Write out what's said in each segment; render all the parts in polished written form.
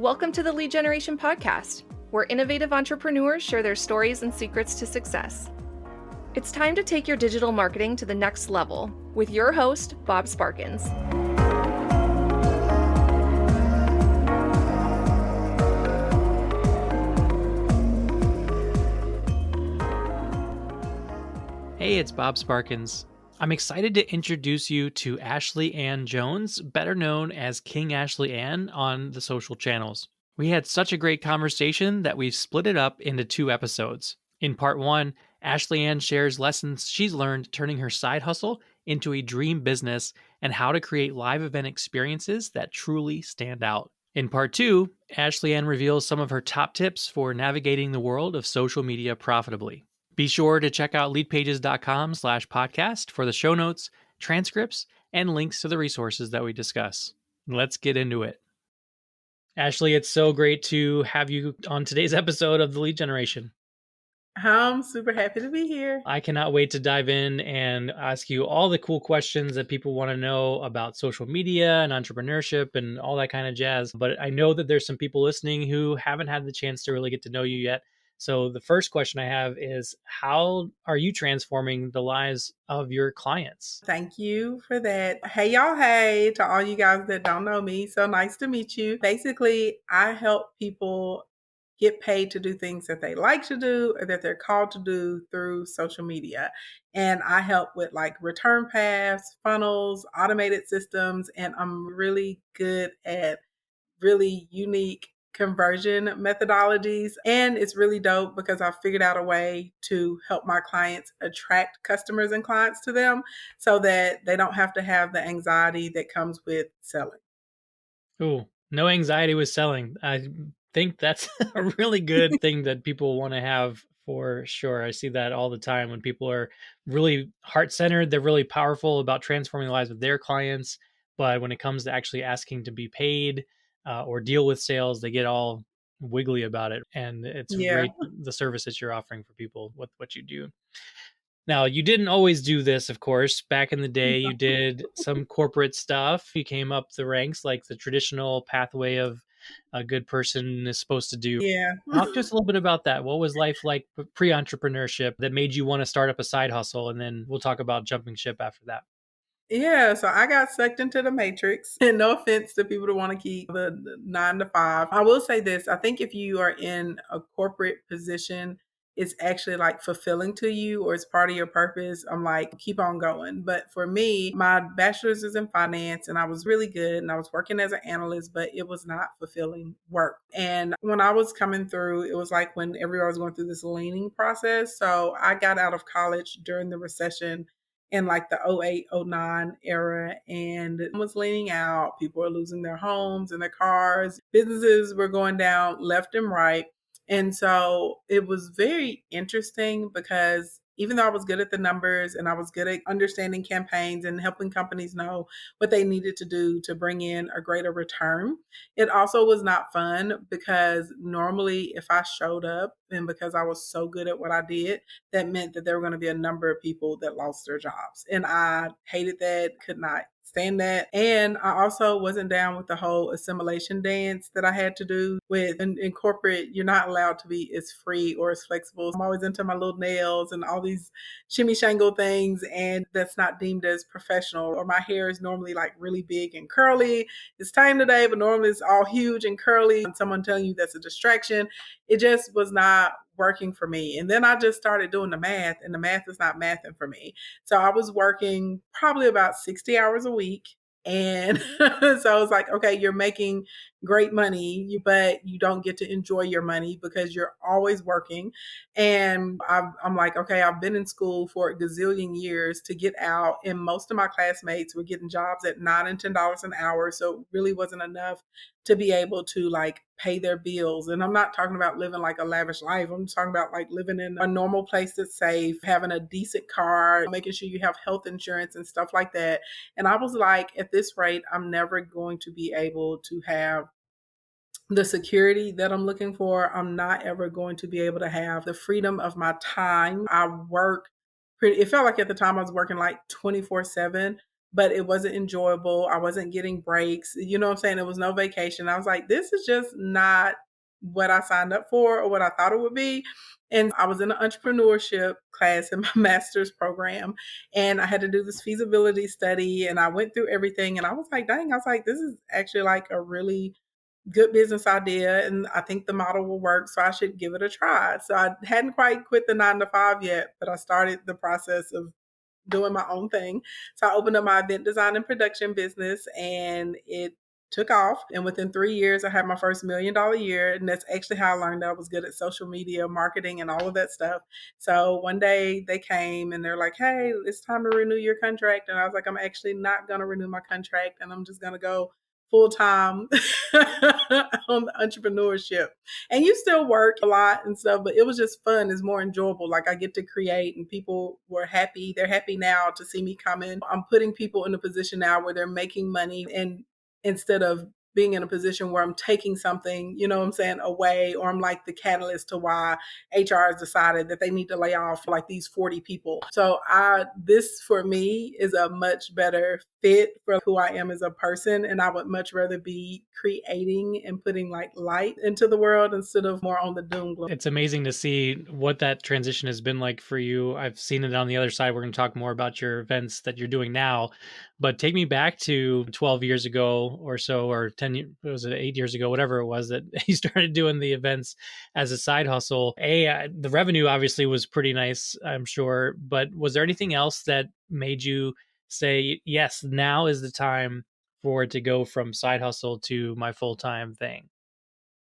Welcome to the Lead Generation Podcast, where innovative entrepreneurs share their stories and secrets to success. It's time to take your digital marketing to the next level with your host, Bob Sparkins. Hey, it's Bob Sparkins. I'm excited to introduce you to Ashley Ann Jones, better known as King Ashley Ann on the social channels. We had such a great conversation that we've split it up into 2 episodes. In part 1, Ashley Ann shares lessons she's learned turning her side hustle into a dream business and how to create live event experiences that truly stand out. In part 2, Ashley Ann reveals some of her top tips for navigating the world of social media profitably. Be sure to check out leadpages.com/podcast for the show notes, transcripts, and links to the resources that we discuss. Let's get into it. Ashley, it's so great to have you on today's episode of The Lead Generation. I'm super happy to be here. I cannot wait to dive in and ask you all the cool questions that people want to know about social media and entrepreneurship and all that kind of jazz. But I know that there's some people listening who haven't had the chance to really get to know you yet. So the first question I have is, how are you transforming the lives of your clients? Thank you for that. Hey, y'all. Hey, to all you guys that don't know me. So nice to meet you. Basically, I help people get paid to do things that they like to do or that they're called to do through social media. And I help with like return paths, funnels, automated systems. And I'm really good at really unique conversion methodologies. And it's really dope because I figured out a way to help my clients attract customers and clients to them so that they don't have to have the anxiety that comes with selling. Ooh, no anxiety with selling. I think that's a really good thing that people want to have for sure. I see that all the time when people are really heart centered, they're really powerful about transforming the lives of their clients. But when it comes to actually asking to be paid or deal with sales, they get all wiggly about it. And it's Yeah. great the service that you're offering for people with what you do. Now, you didn't always do this, of course. Back in the day, you did some corporate stuff. You came up the ranks like the traditional pathway of a good person is supposed to do. Yeah. Talk to us a little bit about that. What was life like pre-entrepreneurship that made you want to start up a side hustle? And then we'll talk about jumping ship after that. Yeah, so I got sucked into the matrix. And no offense to people that want to keep the 9 to 5. I will say this. I think if you are in a corporate position, it's actually like fulfilling to you or it's part of your purpose. I'm like, keep on going. But for me, my bachelor's is in finance and I was really good and I was working as an analyst, but it was not fulfilling work. And when I was coming through, it was like when everyone was going through this leaning process. So I got out of college during the recession in like the 08, 09 era and was leaning out. People were losing their homes and their cars. Businesses were going down left and right. And so it was very interesting because even though I was good at the numbers and I was good at understanding campaigns and helping companies know what they needed to do to bring in a greater return, it also was not fun because normally if I showed up and because I was so good at what I did, that meant that there were going to be a number of people that lost their jobs. And I hated that, could not stand that. And I also wasn't down with the whole assimilation dance that I had to do with in corporate. You're not allowed to be as free or as flexible. I'm always into my little nails and all these shimmy shangle things, and that's not deemed as professional. Or my hair is normally like really big and curly. It's time today, but normally it's all huge and curly. And someone telling you that's a distraction. It just was not working for me. And then I just started doing the math, and the math is not mathing for me. So I was working probably about 60 hours a week. And so I was like, okay, you're making great money, but you don't get to enjoy your money because you're always working. And I'm like, okay, I've been in school for a gazillion years to get out. And most of my classmates were getting jobs at $9 and $10 an hour. So it really wasn't enough to be able to like pay their bills. And I'm not talking about living like a lavish life. I'm talking about like living in a normal place that's safe, having a decent car, making sure you have health insurance and stuff like that. And I was like, at this rate, I'm never going to be able to have the security that I'm looking for. I'm not ever going to be able to have the freedom of my time. I work it felt like at the time I was working like 24/7. but it wasn't enjoyable. I wasn't getting breaks. You know what I'm saying? It was no vacation. I was like, this is just not what I signed up for or what I thought it would be. And I was in an entrepreneurship class in my master's program, and I had to do this feasibility study, and I went through everything, and I was like, dang, I was like, this is actually like a really good business idea, and I think the model will work, so I should give it a try. So I hadn't quite quit the 9 to 5 yet, but I started the process of doing my own thing. So I opened up my event design and production business, and it took off. And within 3 years, I had my first $1 million year. And that's actually how I learned I was good at social media marketing and all of that stuff. So one day they came and they're like, hey, it's time to renew your contract. And I was like, I'm actually not going to renew my contract, and I'm just going to go full time on the entrepreneurship. And you still work a lot and stuff, but it was just fun. It's more enjoyable. Like I get to create, and people were happy. They're happy now to see me come in. I'm putting people in a position now where they're making money, and instead of being in a position where I'm taking something, you know what I'm saying, away, or I'm like the catalyst to why HR has decided that they need to lay off like these 40 people. So this for me is a much better fit for who I am as a person. And I would much rather be creating and putting like light into the world instead of more on the doom gloom. It's amazing to see what that transition has been like for you. I've seen it on the other side. We're going to talk more about your events that you're doing now, but take me back to 12 years ago or so, or 10, was it 8 years ago, whatever it was that you started doing the events as a side hustle. The revenue obviously was pretty nice, I'm sure, but was there anything else that made you say, yes, now is the time for it to go from side hustle to my full-time thing?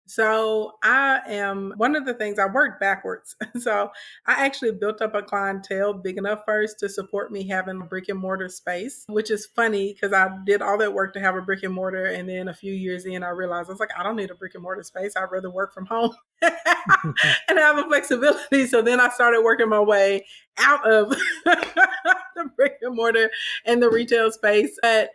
So I am one of the things I worked backwards. So I actually built up a clientele big enough first to support me having a brick and mortar space, which is funny because I did all that work to have a brick and mortar. And then a few years in, I realized I was like, I don't need a brick and mortar space. I'd rather work from home and have a flexibility. So then I started working my way out of the brick and mortar and the retail space. But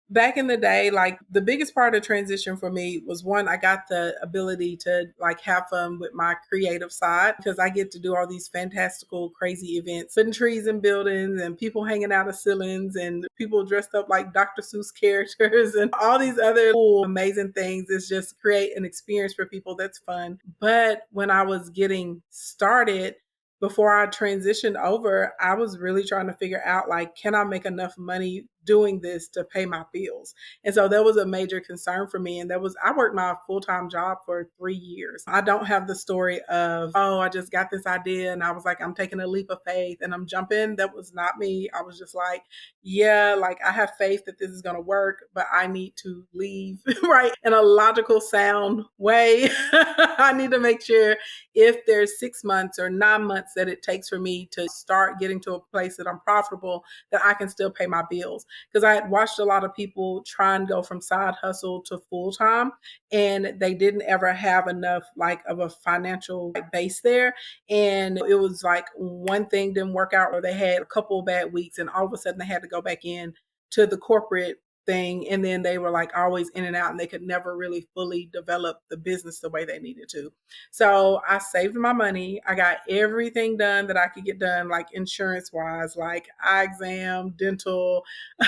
back in the day, like the biggest part of transition for me was one, I got the ability to like have fun with my creative side because I get to do all these fantastical, crazy events, putting trees in buildings and people hanging out of ceilings and people dressed up like Dr. Seuss characters and all these other cool, amazing things. It's just create an experience for people that's fun. But when I was getting started, before I transitioned over, I was really trying to figure out like, can I make enough money doing this to pay my bills? And so that was a major concern for me. And I worked my full-time job for 3 years. I don't have the story of, oh, I just got this idea and I was like, I'm taking a leap of faith and I'm jumping. That was not me. I was just like, yeah, like I have faith that this is going to work, but I need to leave, right? In a logical, sound way. I need to make sure if there's 6 months or 9 months that it takes for me to start getting to a place that I'm profitable, that I can still pay my bills. Because I had watched a lot of people try and go from side hustle to full time, and they didn't ever have enough like of a financial base there. And it was like one thing didn't work out, or they had a couple of bad weeks, and all of a sudden they had to go back in to the corporate thing, and then they were like always in and out, and they could never really fully develop the business the way they needed to. So I saved my money. I got everything done that I could get done, like insurance wise, like eye exam, dental,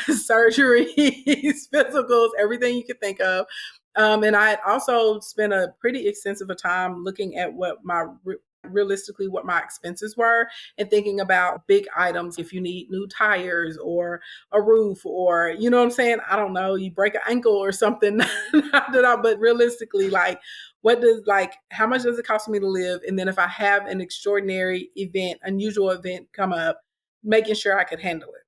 surgeries, physicals, everything you could think of. And I had also spent a pretty extensive time looking at what realistically what my expenses were and thinking about big items. If you need new tires or a roof, or you know what I'm saying, I don't know, you break an ankle or something. But realistically, like how much does it cost me to live? And then if I have an extraordinary event, unusual event come up, making sure I could handle it.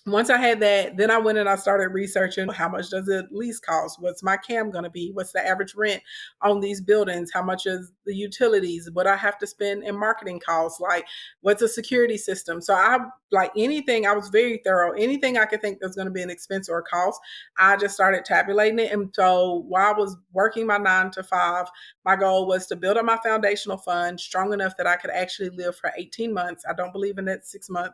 Once I had that, then I went and I started researching how much does the lease cost? What's my CAM going to be? What's the average rent on these buildings? How much is the utilities? What I have to spend in marketing costs? Like what's a security system? So I was very thorough. Anything I could think there's going to be an expense or a cost, I just started tabulating it. And so while I was working my 9 to 5, my goal was to build up my foundational fund strong enough that I could actually live for 18 months. I don't believe in that 6 month.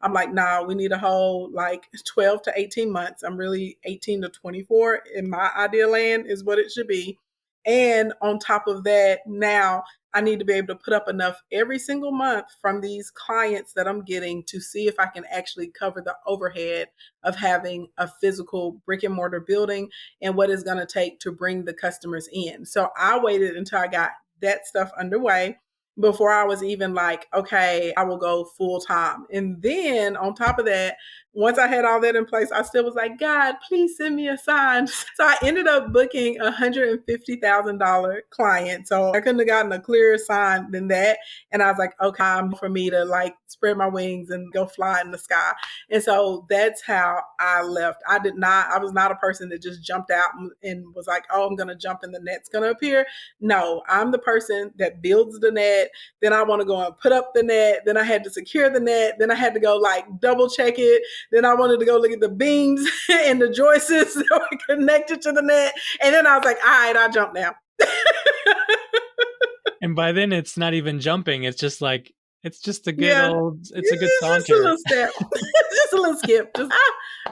I'm like, nah, we need a whole like 12 to 18 months. I'm really 18 to 24 in my ideal land is what it should be. And on top of that, now I need to be able to put up enough every single month from these clients that I'm getting to see if I can actually cover the overhead of having a physical brick and mortar building and what it's going to take to bring the customers in. So I waited until I got that stuff underway before I was even like, okay, I will go full time. And then on top of that, once I had all that in place, I still was like, God, please send me a sign. So I ended up booking a $150,000 client. So I couldn't have gotten a clearer sign than that. And I was like, okay, time for me to like spread my wings and go fly in the sky. And so that's how I left. I was not a person that just jumped out and was like, oh, I'm going to jump and the net's going to appear. No, I'm the person that builds the net. Then I want to go and put up the net. Then I had to secure the net. Then I had to go like double check it. Then I wanted to go look at the beams and the joists that were connected to the net. And then I was like, all right, I'll jump now. And by then it's not even jumping. It's just a good old, it's a good saunter. Just a little step. Just a little skip. Just,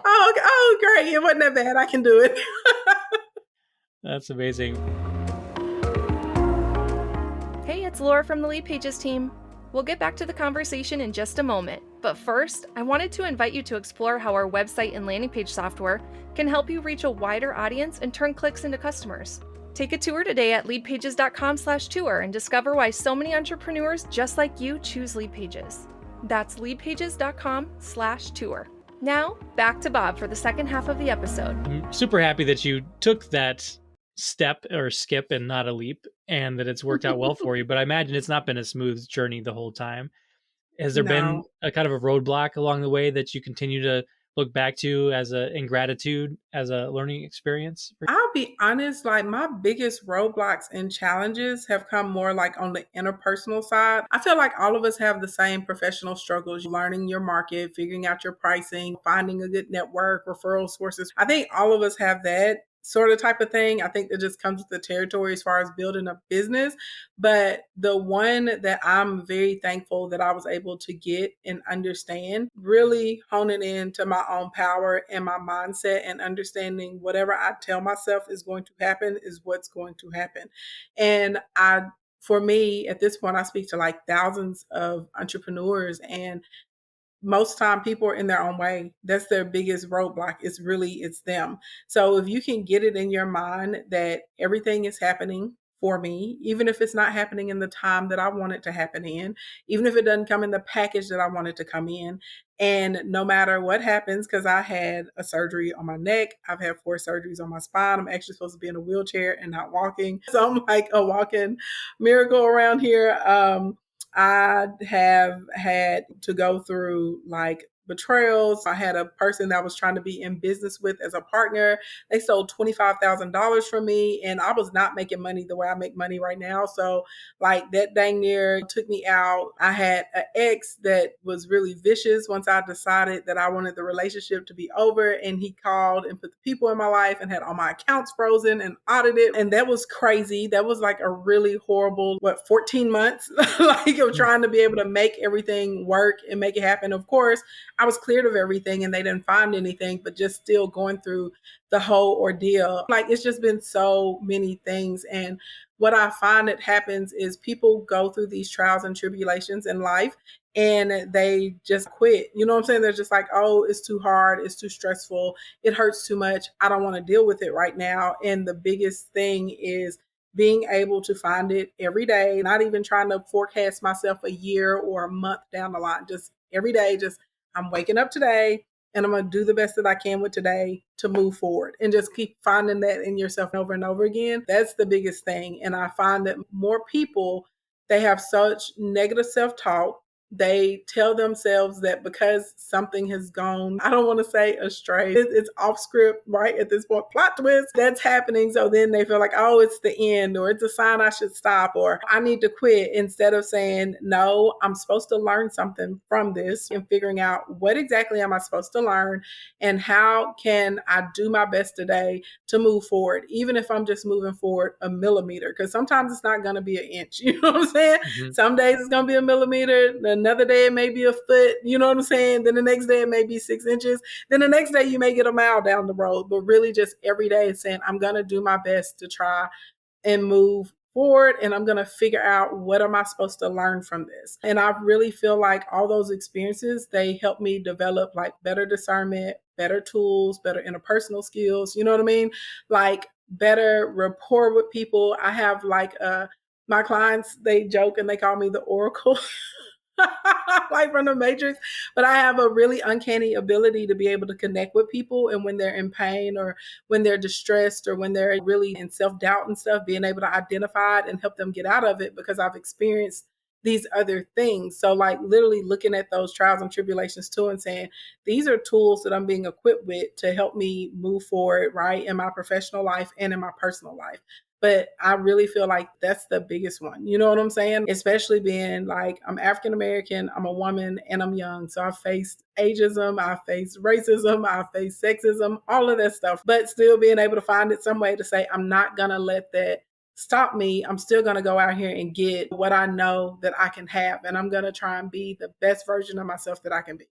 oh, great. It wasn't that bad. I can do it. That's amazing. Hey, it's Laura from the Leadpages team. We'll get back to the conversation in just a moment, but first, I wanted to invite you to explore how our website and landing page software can help you reach a wider audience and turn clicks into customers. Take a tour today at leadpages.com/tour and discover why so many entrepreneurs just like you choose Leadpages. That's leadpages.com/tour. Now, back to Bob for the second half of the episode. I'm super happy that you took that step or skip and not a leap, and that it's worked out well for you. But I imagine it's not been a smooth journey the whole time. Has there been a kind of a roadblock along the way that you continue to look back to in gratitude as a learning experience? I'll be honest, like my biggest roadblocks and challenges have come more like on the interpersonal side. I feel like all of us have the same professional struggles, learning your market, figuring out your pricing, finding a good network, referral sources. I think all of us have that sort of type of thing. I think that just comes with the territory as far as building a business. But the one that I'm very thankful that I was able to get and understand, really honing in to my own power and my mindset and understanding whatever I tell myself is going to happen is what's going to happen. And for me, at this point, I speak to like thousands of entrepreneurs, and most time people are in their own way. That's their biggest roadblock. It's them. So if you can get it in your mind that everything is happening for me, even if it's not happening in the time that I want it to happen in, even if it doesn't come in the package that I want it to come in, and no matter what happens, because I had a surgery on my neck, I've had 4 surgeries on my spine. I'm actually supposed to be in a wheelchair and not walking. So I'm like a walking miracle around here. I have had to go through like betrayals. I had a person that I was trying to be in business with as a partner. They sold $25,000 from me, and I was not making money the way I make money right now. So like that dang near took me out. I had an ex that was really vicious once I decided that I wanted the relationship to be over, and he called and put the people in my life and had all my accounts frozen and audited. And that was crazy. That was like a really horrible, 14 months like of trying to be able to make everything work and make it happen. Of course, I was cleared of everything and they didn't find anything, but just still going through the whole ordeal. Like it's just been so many things. And what I find that happens is people go through these trials and tribulations in life and they just quit. You know what I'm saying? They're just like, oh, it's too hard. It's too stressful. It hurts too much. I don't want to deal with it right now. And the biggest thing is being able to find it every day, not even trying to forecast myself a year or a month down the line, just every day, just I'm waking up today and I'm going to do the best that I can with today to move forward, and just keep finding that in yourself over and over again. That's the biggest thing. And I find that more people, they have such negative self-talk. They tell themselves that because something has gone, I don't want to say astray, it's off script, right? At this point, plot twist, that's happening. So then they feel like, oh, it's the end, or it's a sign I should stop, or I need to quit, instead of saying, no, I'm supposed to learn something from this, and figuring out what exactly am I supposed to learn and how can I do my best today to move forward, even if I'm just moving forward a millimeter, because sometimes it's not going to be an inch. You know what I'm saying? Mm-hmm. Some days it's going to be a millimeter. Another day it may be a foot, you know what I'm saying? Then the next day it may be 6 inches. Then the next day you may get a mile down the road. But really just every day it's saying, I'm going to do my best to try and move forward and I'm going to figure out what am I supposed to learn from this. And I really feel like all those experiences, they help me develop like better discernment, better tools, better interpersonal skills. You know what I mean? Like better rapport with people. I have like my clients, they joke and they call me the Oracle. Like from the Matrix, but I have a really uncanny ability to be able to connect with people. And when they're in pain or when they're distressed or when they're really in self doubt and stuff, being able to identify it and help them get out of it because I've experienced these other things. So, like, literally looking at those trials and tribulations too and saying, these are tools that I'm being equipped with to help me move forward, right, in my professional life and in my personal life. But I really feel like that's the biggest one. You know what I'm saying? Especially being like, I'm African American, I'm a woman, and I'm young. So I faced ageism, I faced racism, I faced sexism, all of that stuff. But still being able to find it some way to say, I'm not going to let that stop me. I'm still going to go out here and get what I know that I can have. And I'm going to try and be the best version of myself that I can be.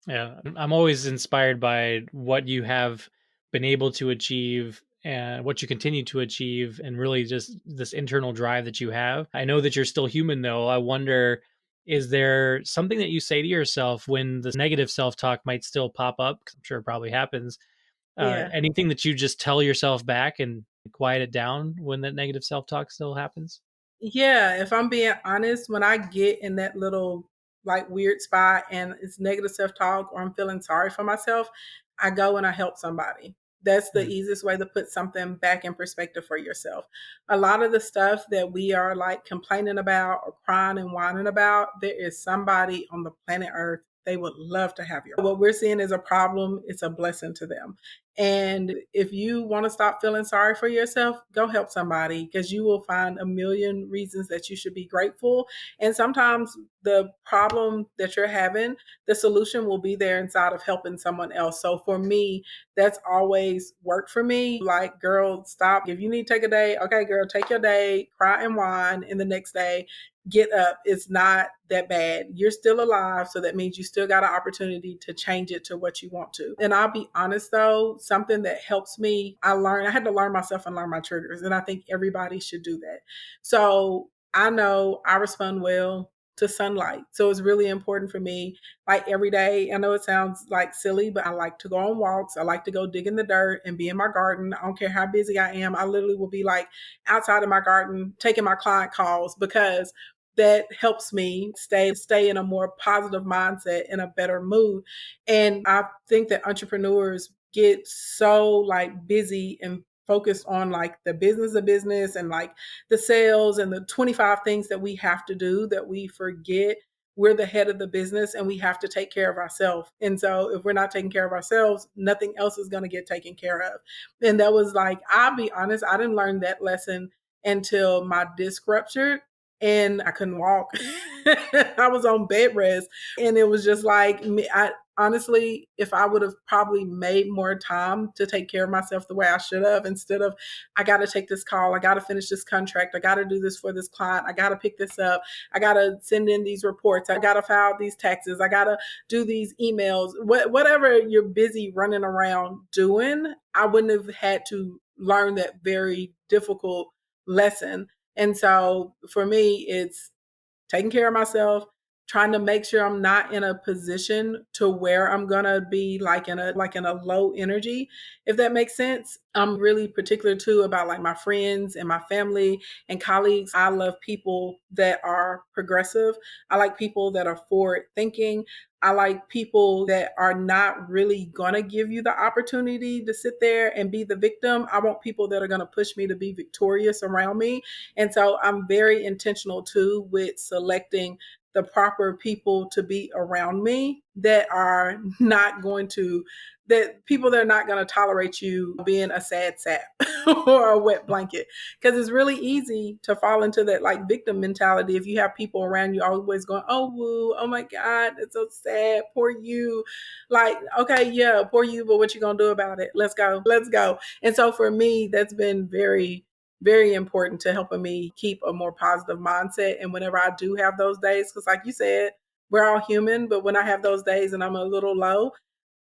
Yeah, I'm always inspired by what you have been able to achieve and what you continue to achieve, and really just this internal drive that you have. I know that you're still human, though. I wonder, is there something that you say to yourself when the negative self talk might still pop up? 'Cause I'm sure it probably happens. Yeah. Anything that you just tell yourself back and quiet it down when that negative self talk still happens? Yeah, if I'm being honest, when I get in that little like weird spot and it's negative self-talk or I'm feeling sorry for myself, I go and I help somebody. That's the Mm. easiest way to put something back in perspective for yourself. A lot of the stuff that we are like complaining about or crying and whining about, there is somebody on the planet Earth. They would love to have you. What we're seeing is a problem, it's a blessing to them. And if you want to stop feeling sorry for yourself, go help somebody because you will find a million reasons that you should be grateful. And sometimes the problem that you're having, the solution will be there inside of helping someone else. So for me, that's always worked for me. Like, girl, stop. If you need to take a day, okay, girl, take your day, cry and whine, and the next day, get up. It's not that bad. You're still alive. So that means you still got an opportunity to change it to what you want to. And I'll be honest though, something that helps me, I had to learn myself and learn my triggers. And I think everybody should do that. So I know I respond well to sunlight. So it's really important for me. Like every day, I know it sounds like silly, but I like to go on walks. I like to go dig in the dirt and be in my garden. I don't care how busy I am. I literally will be like outside of my garden taking my client calls because that helps me stay in a more positive mindset, in a better mood. And I think that entrepreneurs get so like busy and focused on like the business of business and like the sales and the 25 things that we have to do that we forget we're the head of the business and we have to take care of ourselves. And so if we're not taking care of ourselves, nothing else is going to get taken care of. And that was like, I'll be honest, I didn't learn that lesson until my disc ruptured and I couldn't walk. I was on bed rest. And it was just like, I honestly, if I would have probably made more time to take care of myself the way I should have, instead of, I got to take this call, I got to finish this contract, I got to do this for this client, I got to pick this up, I got to send in these reports, I got to file these taxes, I got to do these emails, whatever you're busy running around doing, I wouldn't have had to learn that very difficult lesson. And so for me, it's taking care of myself, trying to make sure I'm not in a position to where I'm gonna be like in a low energy, if that makes sense. I'm really particular too about like my friends and my family and colleagues. I love people that are progressive. I like people that are forward thinking. I like people that are not really gonna give you the opportunity to sit there and be the victim. I want people that are gonna push me to be victorious around me. And so I'm very intentional too with selecting the proper people to be around me that are not going to, that people that are not going to tolerate you being a sad sap or a wet blanket. Because it's really easy to fall into that like victim mentality if you have people around you always going, oh, woo, oh my God, it's so sad, poor you. Like, okay, yeah, poor you, but what you going to do about it? Let's go, let's go. And so for me, that's been very important to helping me keep a more positive mindset. And whenever I do have those days, because like you said, we're all human, but when I have those days and I'm a little low,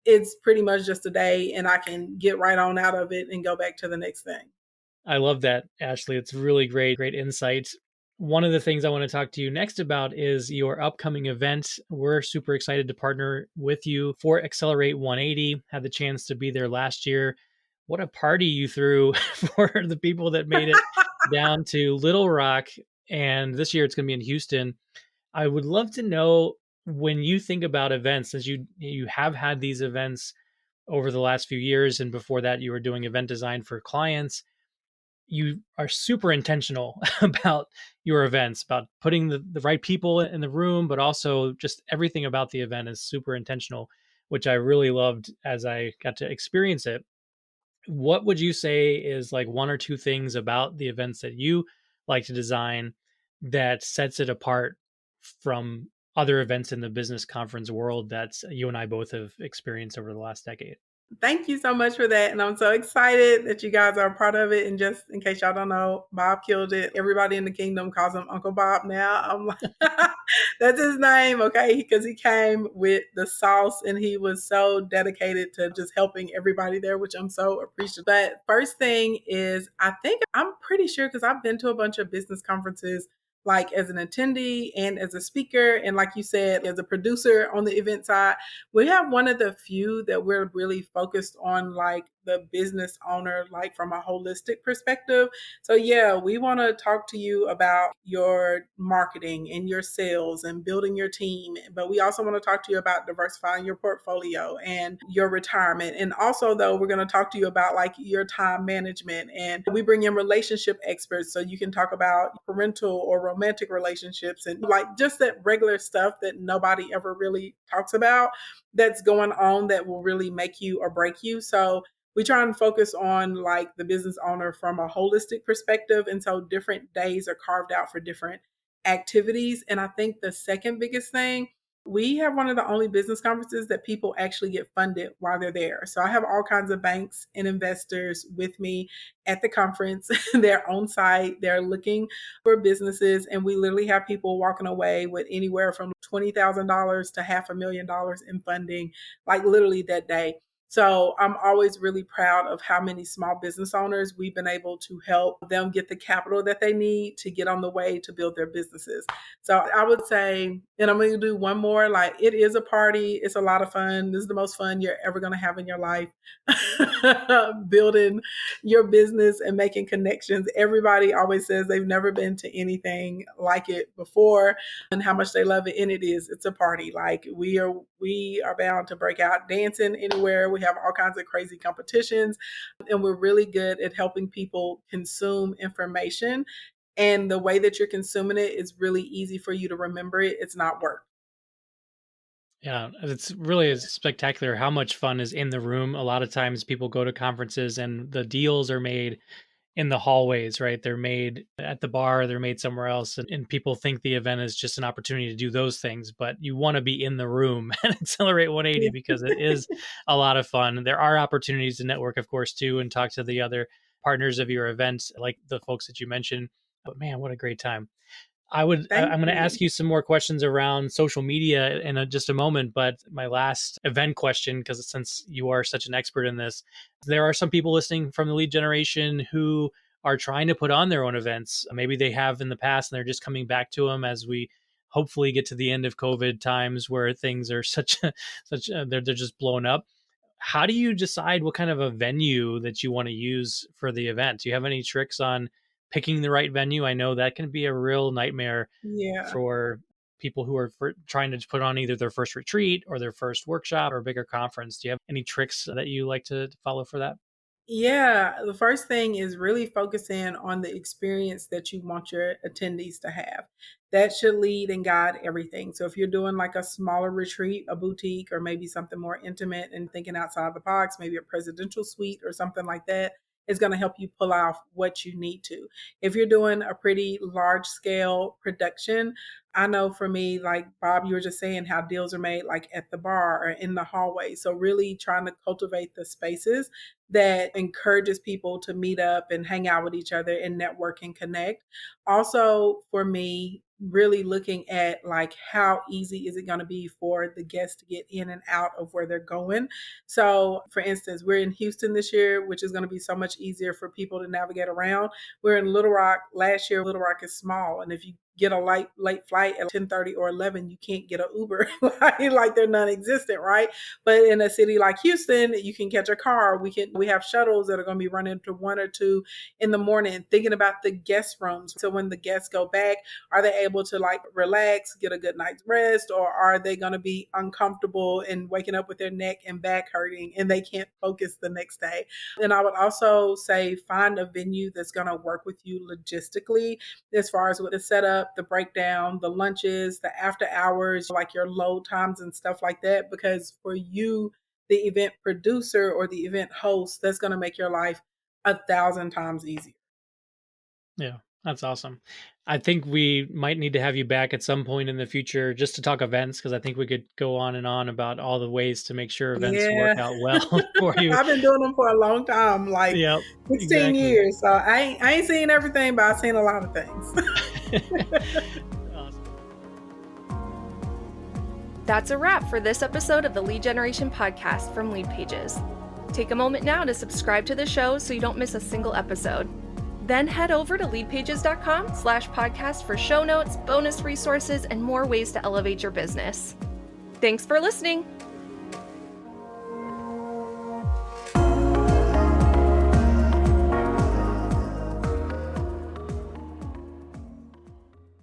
it's pretty much just a day and I can get right on out of it and go back to the next thing. I love that, Ashley. It's really great insight. One of the things I want to talk to you next about is your upcoming event. We're super excited to partner with you for Accelerate 180. Had the chance to be there last year. What a party you threw for the people that made it down to Little Rock. And this year it's going to be in Houston. I would love to know, when you think about events, as you have had these events over the last few years, and before that you were doing event design for clients, you are super intentional about your events, about putting the right people in the room, but also just everything about the event is super intentional, which I really loved as I got to experience it. What would you say is like one or two things about the events that you like to design that sets it apart from other events in the business conference world that you and I both have experienced over the last decade? Thank you so much for that. And I'm so excited that you guys are a part of it. And just in case y'all don't know, Bob killed it. Everybody in the kingdom calls him Uncle Bob now. I'm like, that's his name, okay? Because he came with the sauce and he was so dedicated to just helping everybody there, which I'm so appreciative. But first thing is, I think I'm pretty sure because I've been to a bunch of business conferences like as an attendee and as a speaker. And like you said, as a producer on the event side, we have one of the few that we're really focused on, like the business owner, like from a holistic perspective. So yeah, we want to talk to you about your marketing and your sales and building your team, but we also want to talk to you about diversifying your portfolio and your retirement. And also though, we're going to talk to you about like your time management, and we bring in relationship experts so you can talk about parental or romantic relationships and like just that regular stuff that nobody ever really talks about that's going on that will really make you or break you. So we try and focus on like the business owner from a holistic perspective. And so different days are carved out for different activities. And I think the second biggest thing, we have one of the only business conferences that people actually get funded while they're there. So I have all kinds of banks and investors with me at the conference. They're on site, they're looking for businesses, and we literally have people walking away with anywhere from $20,000 to $500,000 in funding, like literally that day. So I'm always really proud of how many small business owners we've been able to help them get the capital that they need to get on the way to build their businesses. So I would say, and I'm going to do one more, like it is a party. It's a lot of fun. This is the most fun you're ever going to have in your life. Building your business and making connections. Everybody always says they've never been to anything like it before and how much they love it. And it is, it's a party. Like we are bound to break out dancing anywhere. We have all kinds of crazy competitions, and we're really good at helping people consume information. And the way that you're consuming it is really easy for you to remember it. It's not work. Yeah, it's really spectacular how much fun is in the room. A lot of times people go to conferences and the deals are made in the hallways, right? They're made at the bar, they're made somewhere else. And people think the event is just an opportunity to do those things, but you want to be in the room and Accelerate 180 because it is a lot of fun. There are opportunities to network, of course, too, and talk to the other partners of your event, like the folks that you mentioned. But man, what a great time. Thank I'm going to you. ask you some more questions around social media in just a moment. But my last event question, because since you are such an expert in this, there are some people listening from the lead generation who are trying to put on their own events. Maybe they have in the past and they're just coming back to them as we hopefully get to the end of COVID times where things are they're just blown up. How do you decide what kind of a venue that you want to use for the event? Do you have any tricks on picking the right venue? I know that can be a real nightmare Yeah. for people who are trying to put on either their first retreat or their first workshop or bigger conference. Do you have any tricks that you like to follow for that? Yeah, the first thing is really focusing on the experience that you want your attendees to have. That should lead and guide everything. So if you're doing like a smaller retreat, a boutique, or maybe something more intimate and thinking outside the box, maybe a presidential suite or something like that, is going to help you pull off what you need to. If you're doing a pretty large scale production, I know for me, like Bob, you were just saying how deals are made like at the bar or in the hallway. So really trying to cultivate the spaces that encourages people to meet up and hang out with each other and network and connect. Also, for me, really looking at like how easy is it going to be for the guests to get in and out of where they're going. So for instance, we're in Houston this year, which is going to be so much easier for people to navigate around. We're in Little Rock. Last year, Little Rock is small, and if you get a late flight at 10:30 or 11, you can't get an Uber. Like they're non-existent, right? But in a city like Houston, you can catch a car. We have shuttles that are going to be running to 1 or 2 in the morning. Thinking about the guest rooms, so when the guests go back, are they able to like relax, get a good night's rest, or are they going to be uncomfortable and waking up with their neck and back hurting and they can't focus the next day? And I would also say find a venue that's going to work with you logistically as far as with the setup, the breakdown, the lunches, the after hours, like your load times and stuff like that. Because for you, the event producer or the event host, that's going to make your life 1,000 times easier. Yeah, that's awesome. I think we might need to have you back at some point in the future just to talk events, because I think we could go on and on about all the ways to make sure events work Yeah. out well for you. I've been doing them for a long time, like Yep, 16 exactly. years. So I ain't seen everything, but I've seen a lot of things. Awesome. That's a wrap for this episode of the Lead Generation Podcast from Leadpages. Take a moment now to subscribe to the show so you don't miss a single episode. Then head over to leadpages.com/podcast for show notes, bonus resources, and more ways to elevate your business. Thanks for listening.